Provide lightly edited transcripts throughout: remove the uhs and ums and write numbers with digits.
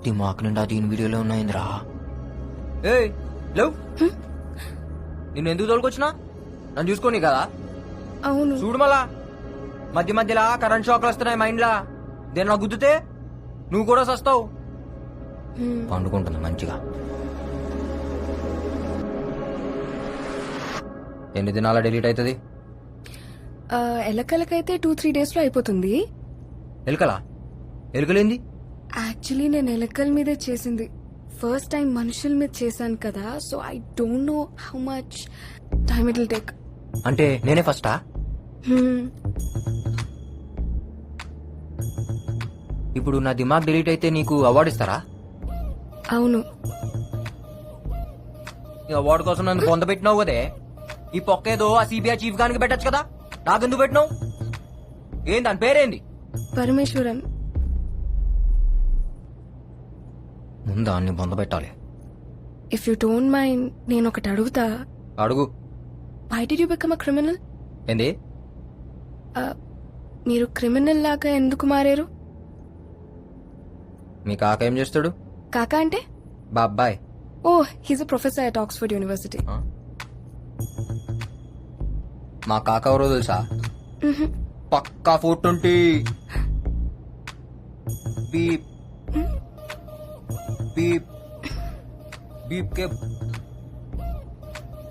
దిమాక్ నిండా దీని వీడియోలో ఉన్నాయిందిరా. ఏ లేవు, నిన్ను ఎందుకు తోలుకొచ్చినా? నన్ను చూసుకోని కదా. అవును చూడు మళ్ళా మధ్య మధ్యలా కరెంట్ షాక్లు వస్తున్నాయి మైండ్లా. దేని నాకు గుద్దుతే నువ్వు కూడా సస్తావు. పండుకుంటుంది మంచిగా. ఎన్ని దినాల డిలీట్ అవుతుంది? ఎలకలకైతే 2-3 days లో అయిపోతుంది. ఎలుకలా? ఎలుకలేంది? యాక్చువల్లీ నేను ఎలకల మీదే చేసింది. ఫస్ట్ టైం మనుషుల మీద చేశాను కదా, so I don't know how much time it will take. అంటే నేనే ఫస్టా? ఇప్పుడు నా దిమాగ్ డిలీట్ అయితే నీకు అవార్డు ఇస్తారా? అవును. ఈ అవార్డు కోసం నన్ను పొందబెట్టినావు కదే. ఈ పొక్కేదో ఆ సిబిఐ చీఫ్ గానికి పెట్టచ్చు కదా, నాకెందుకు పెట్టినావు? ఏంది దాని పేరేంది? పరమేశ్వరన్. ముందు అన్ని పొందబెట్టాలి. ఇఫ్ యూ డోంట్ మైండ్ నేను ఒకటి అడుగుతా. అడుగు. Why did you become a criminal? ఏంది? మీరు క్రిమినల్ లాగా ఎందుకు మారారు? మీ కాక ఏం చేస్తాడు? కాకా అంటే? బాబాయ్. ఓ, he's a professor at Oxford university. మా కాక ఎవరో తెలుసా? పక్కా 420. బీప్ బీప్ బీప్ కే.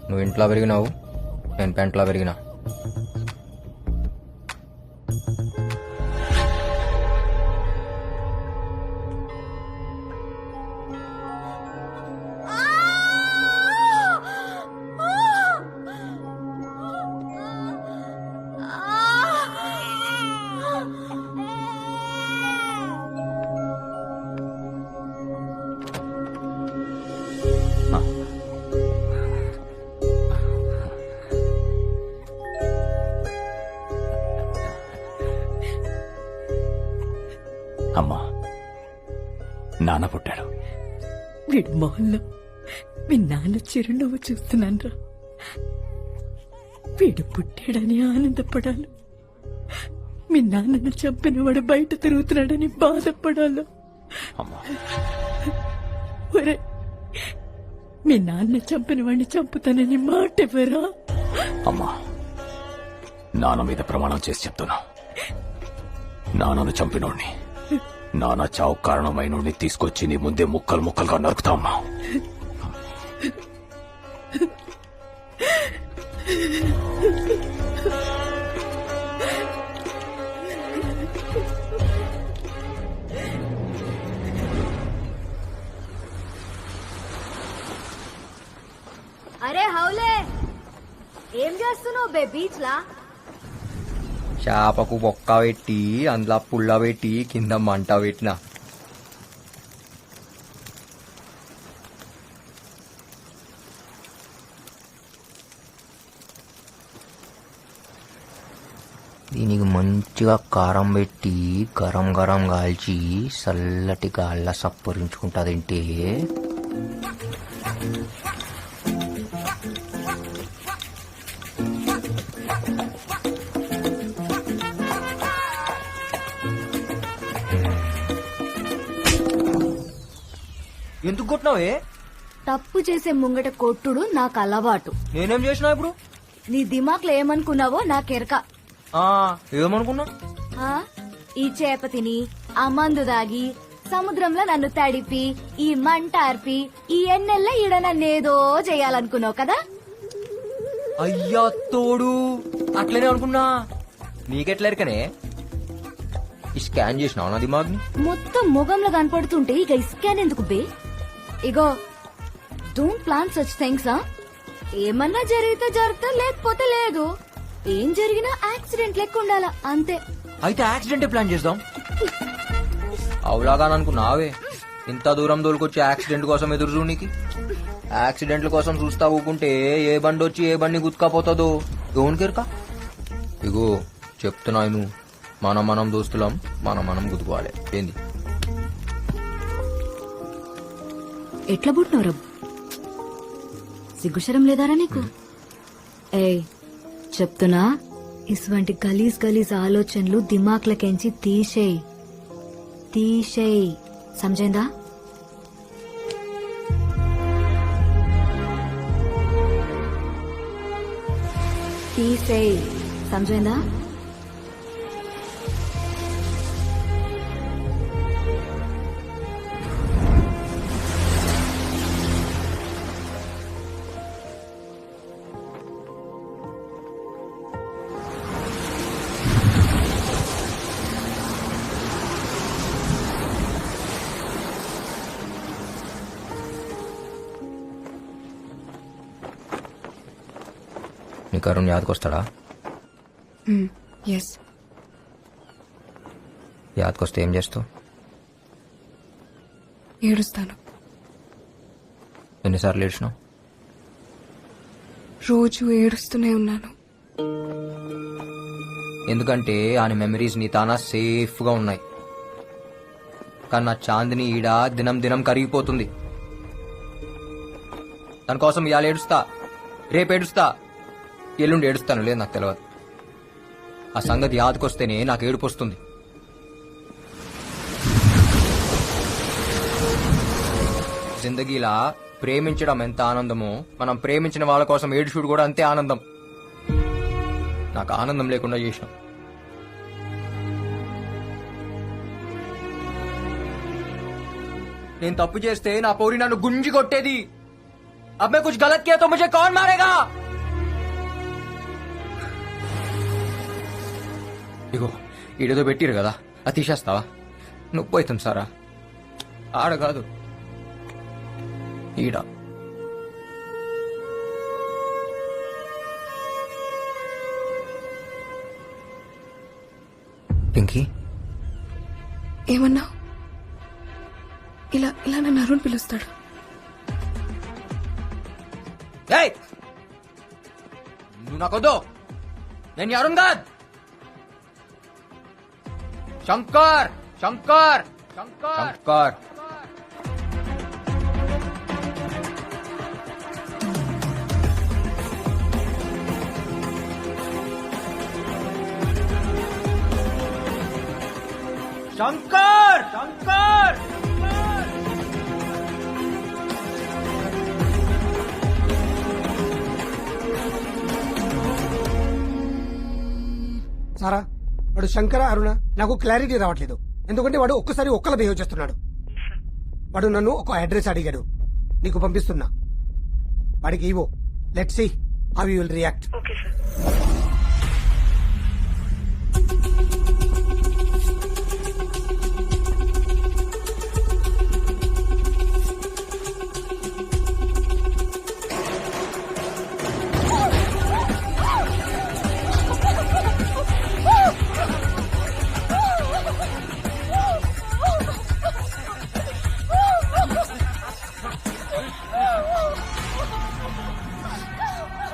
నువ్వు ఇంట్లో పెరిగినావు, నేను పెంట్లో పెరిగినా. అమ్మా, నాన్న పుట్టాడు. వీడి మొహంలో మీ నాన్న చిరునవ్వు చూస్తున్నాన్రా. వీడు పుట్టాడని ఆనందపడాలి, మీ నాన్నను చంపిన వాడు బయట తిరుగుతున్నాడని బాధపడాలి. అమ్మా, ఒరే, మీ నాన్న చంపిన వాడిని చంపుతానని మాట ఎవరా? అమ్మా, నాన్న మీద ప్రమాణం చేసి చెప్తున్నా, నాన్నను చంపినోడిని, నాన్న చావు కారణమైనోడిని తీసుకొచ్చి నీ ముందే ముక్కలు ముక్కలుగా నరుకుతా. అమ్మా, అరే హౌలే, ఏం చేస్తున్నావు బే బీచ్ లా? చేపకు బొక్క పెట్టి అందులో పుల్ల పెట్టి కింద మంట పెట్టిన. దీనికి మంచిగా కారం పెట్టి గరం గరం కాల్చి చల్లటి గాళ్ళ సప్పరించుకుంటా తింటే ఎందుకు కొట్టినావే? తప్పు చేసే ముంగట కొట్టుడు నాకు అలవాటు. నేనేం చేసినా ఇప్పుడు? నీ దిమాక్లో ఏమనుకున్నావో నాకెరక. ఏమనుకున్నా? ఈ చేప తిని, ఆ మందు దాగి, సముద్రంలో నన్ను తడిపి, ఈ మంట ఆర్పి, ఈ ఎన్నెల్ల ఈడ నన్నేదో చేయాలనుకున్నావు కదా. అయ్యా తోడు, అట్లనే అనుకున్నా. నీకెట్లెరకనే? ఈ స్కాన్ చేసినావు నా దిమాగ్ని? మొత్తం ముఖంలో కనపడుతుంటే ఇక స్కాన్ ఎందుకు బే? ఇగో, డోంట్ ప్లాన్ సచ్ థింగ్స్. ఏమన్నా జరిగితే జరుగుతా, లేకపోతే లేదు. ఏం జరిగినా యాక్సిడెంట్ లెక్క ఉండాలా, అంతే. అయితే యాక్సిడెంట్ ప్లాన్ చేద్దాం. అవులాగా అనుకున్నావే ఇంత దూరం దోలుకొచ్చి యాక్సిడెంట్ కోసం ఎదురు చూడనికి? యాక్సిడెంట్ల కోసం చూస్తా ఊకుంటే ఏ బండి వచ్చి ఏ బండి గుత్తుకపోతుందో ఎవరికెరక. ఇగో చెప్తున్నాను, మనం దోస్తులం, మనం గుద్దుకోవాలి. ఏంది ఎట్లా పుట్టినవరా? సిగ్గుశరం లేదారా నీకు? ఏయ్ చెప్తున్నా, ఇటువంటి గలీజ్ ఆలోచనలు దిమాక్లకెంచి తీసేయ్ సమజైందా? తీసేయ్ సమజైందా? నీకు అరుణ్ యాదకొస్తాడా? ఎస్. యాదకొస్తే ఏం చేస్తావు? ఏడుస్తాను. ఎన్నిసార్లు ఏడ్చినావు? రోజు ఏడుస్తూనే ఉన్నాను. ఎందుకంటే ఆయన మెమరీస్ నీ తానా సేఫ్ గా ఉన్నాయి. కానీ నా చాందిని ఈడ దినం కరిగిపోతుంది. తన కోసం ఇవాళ ఏడుస్తా, రేపు ఏడుస్తా, ఎల్లుండి ఏడుస్తాను, లేదు నాకు తెలియదు. ఆ సంగతి యాదకొస్తేనే నాకు ఏడుపు వస్తుంది. జిందగీలా ప్రేమించడం ఎంత ఆనందమో, మనం ప్రేమించిన వాళ్ళ కోసం ఏడుచుడు కూడా అంతే ఆనందం. నాకు ఆనందం లేకుండా చేసిన. నేను తప్పు చేస్తే నా పౌరి నన్ను గుంజి కొట్టేది. అబ్ మే కుछ गलत किया तो मुझे कौन मारेगा? ఇగో ఈడేదో పెట్టిరు కదా, అది తీసేస్తావా? నొప్పి అవుతుంది సారా. ఆడ కాదు, ఈడ. పింకీ, ఏమన్నా? ఇలా నన్ను అరుణ్ పిలుస్తాడు. ఏయ్, నువ్వు నాకొద్దు. నేను అరుణ్ కాదు, శంకర్. సారా, వాడు శంకర అరుణ నాకు క్లారిటీ రావట్లేదు. ఎందుకంటే వాడు ఒక్కసారి ఒక్కలా బిహేవ్ చేస్తున్నాడు. వాడు నన్ను ఒక అడ్రస్ అడిగాడు, నీకు పంపిస్తున్నా. వాడికి ఇవో, let's see how you will react.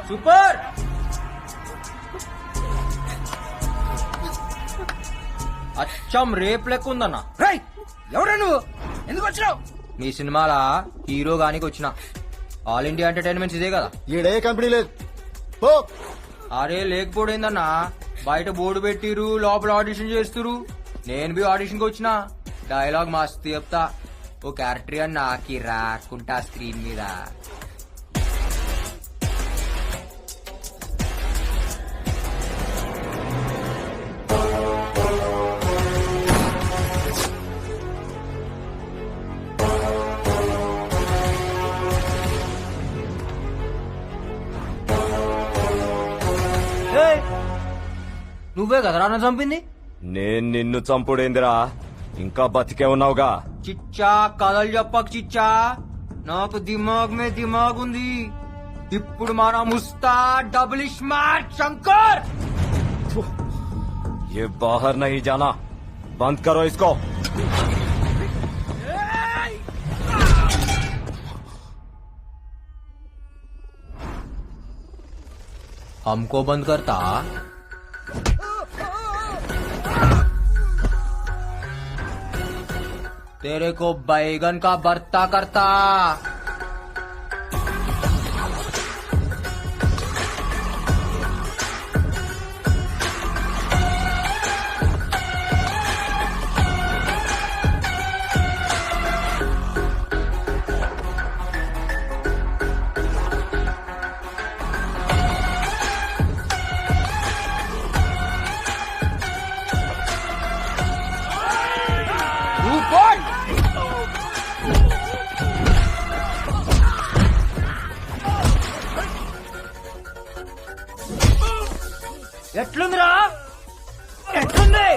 Super. అచ్చం రేప్ లెక్క ఉందన్నా. ఎవరా నువ్వు? ఎందుకు వచ్చినావు? మీ సినిమాల హీరో గానికి వచ్చిన. ఆల్ ఇండియా ఎంటర్టైన్మెంట్స్ ఇదే కదా. ఈడే కంపెనీ లేదు. అరే లేకపోయిందన్నా, బయట బోర్డు పెట్టిరు, లోపల ఆడిషన్ చేస్తురు. నేను బి ఆడిషన్ కి వచ్చిన. డైలాగ్ మస్తు చెప్తా. ఓ క్యారెక్టర్ అని నాకి రాకుంటా స్క్రీన్ మీద. నువ్వే కదరా నన్ను చంపింది? నేను నిన్ను చంపుడేందిరా, ఇంకా బతికే ఉన్నావుగా. చిచ్చా కథలు చెప్పకు చిచ్చా, నాకు దిమాగ్ మే దిమాగ్ ఉంది. ఇప్పుడు మన ముస్తా డబుల్ స్మార్ట్ శంకర్. ये बाहर नहीं जाना, बंद करो इसको. हमको बंद करता. तेरे को बैगन का भरता करता. ఎట్లుందిరా ఎట్లుంది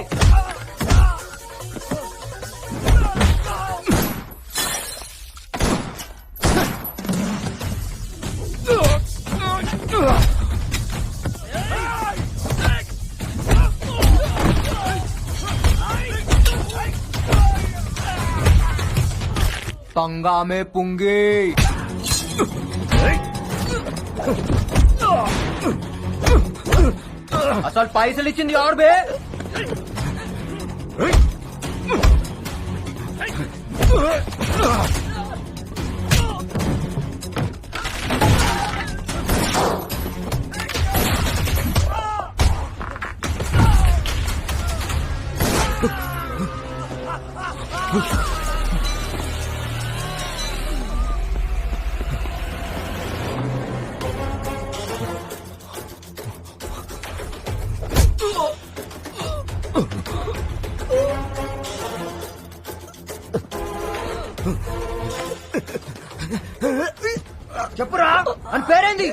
पंगा में पुंगी. అసలు పైసలు ఇచ్చింది ఎవరు బే? చెప్పురా అని పేరేంది?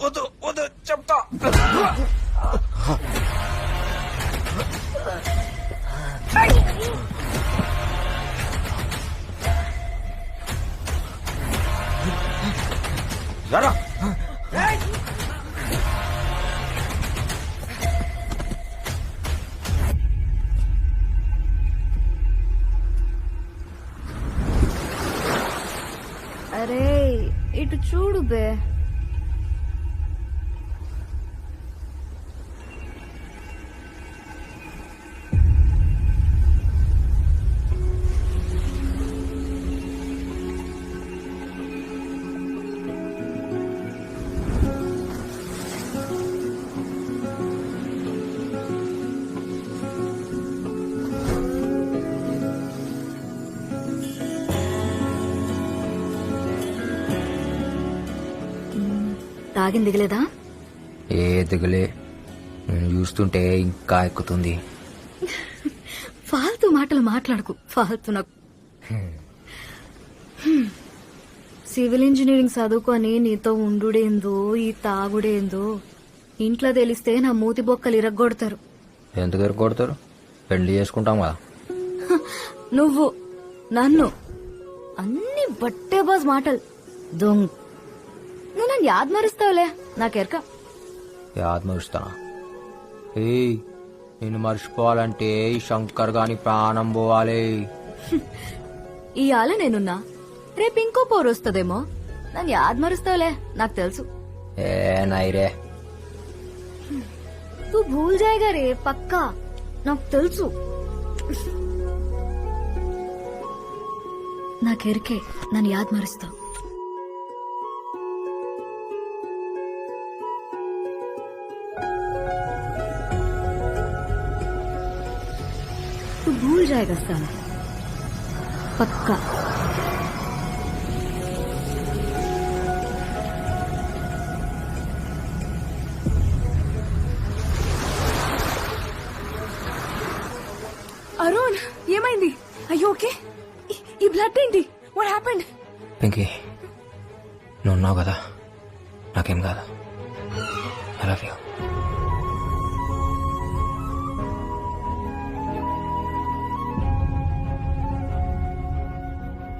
వద్దు వద్దు చెప్తా. జరా అరే ఇటు చూడు బే. తాగింది దిగలేదా? ఏ దిగలే, నేను చూస్తుంటే ఇంకా ఎక్కుతుంది. ఫాల్తూ మాటలు మాట్లాడుకు, ఫాల్తూ నాకు. సివిల్ ఇంజనీరింగ్ చదువుకొని నీతో ఉండుడేందో ఈ తాగుడేందో ఇంట్లో తెలిస్తే నా మూతి బొక్కలు ఇరగ్గొడతారు. ఎందుకు ఎరుకొడతారు? పెళ్లి చేసుకుంటాం కదా. నువ్వు నన్ను అన్ని బట్టే బాజ్ మాటలు దొంగ. నువ్వు నన్ను యాద్ మరుస్తావులే, నాకెరక. యాద్ మరుస్తానా? ఏయ్, నేను మర్చిపోవాలంటే ఈ శంకర్ గాని ప్రాణం పోవాలి. ఇవాళ నేనున్నా, రేపు ఇంకో పోరు వస్తుందేమో. నన్ను యాద్ మరుస్తావులే, నాకు తెలుసు. ఏ నైరే, తూ భూల్ జాయేగా రే, పక్కా నాకు తెలుసు. నాకెరికే నన్ను యాద్ మరుస్తావు. तू भूल जाएगा साला, पक्का. అరుణ్, ఏమైంది? అయ్యో ఓకే. ఈ బ్లడ్ ఏంటి? What happened? పింకీ, నువ్వు ఉన్నావు కదా, నాకేం కాదు. I love you.